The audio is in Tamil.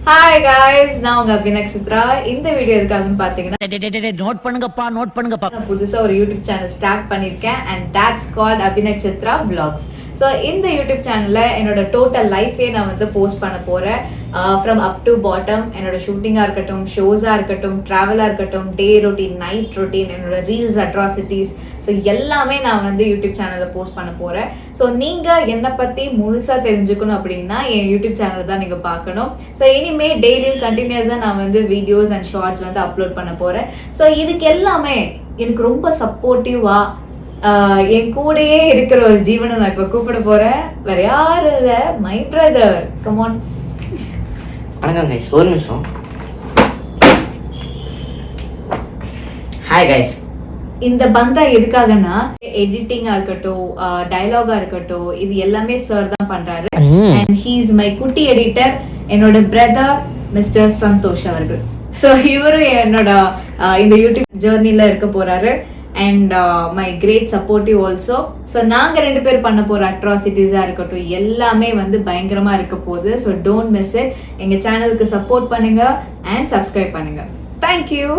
Hi guys, நான் உங்க அபிநக்ஷத்ரா. இந்த வீடியோ எதுக்காகன்னு பாத்தீங்கன்னா நோட் பண்ணுங்கப்பா நான் புதுசா ஒரு யூடியூப் சேனல் ஸ்டார்ட் பண்ணிருக்கேன் and that's called Abinakshatra vlogs. So இந்த யூடியூப் சேனல்ல என்னோட டோட்டல் லைஃபே நான் வந்து போஸ்ட் பண்ண போறேன். ஃப்ரம் அப் டு பாட்டம் என்னோட ஷூட்டிங்கா இருக்கட்டும், ஷோஸா இருக்கட்டும், டிராவலா இருக்கட்டும், டே ரொட்டீன், நைட் ரொட்டீன், என்னோட ரீல்ஸ், அட்ராசிட்டிஸ், ஸோ எல்லாமே நான் வந்து யூடியூப் சேனல்ல போஸ்ட் பண்ண போறேன். ஸோ நீங்க என்னை பத்தி முழுசா தெரிஞ்சுக்கணும் அப்படின்னா என் யூடியூப் சேனல் தான் நீங்க பார்க்கணும். ஸோ இனிமே டெய்லியும் கண்டினியூஸா நான் வந்து வீடியோஸ் அண்ட் ஷார்ட்ஸ் வந்து அப்லோட் பண்ண போறேன். ஸோ இதுக்கு எல்லாமே எனக்கு ரொம்ப சப்போர்ட்டிவா என் கூடயே இருக்கிற ஒரு ஜீவனை நான் இப்ப கூப்பிட போறேன். வேற யாரும் இல்ல, மை பிரதர். Come on. வணக்கம் கைஸ், ஒரு நிமிஷம். Hi guys. இந்த பந்தா எதுக்காகனா எடிட்டிங்கா இருக்கட்டும், டயலாகா இருக்கட்டும், இது எல்லாமே சார் தான் பண்றாரு. அண்ட் ஹீ இஸ் மை குட்டி எடிட்டர், என்னோட பிரதர் மிஸ்டர் சந்தோஷ் அவர்கள். ஸோ இவரும் என்னோட இந்த யூடியூப் ஜேர்னில இருக்க போறாரு. And my great supportive also. So நாங்கள் 2 பேர் பண்ண போகிற அட்ராசிட்டிஸாக இருக்கட்டும் எல்லாமே வந்து பயங்கரமாக இருக்க போகுது. So don't miss it. எங்கள் சேனலுக்கு சப்போர்ட் பண்ணுங்க அண்ட் சப்ஸ்கிரைப் பண்ணுங்க. தேங்க்யூ.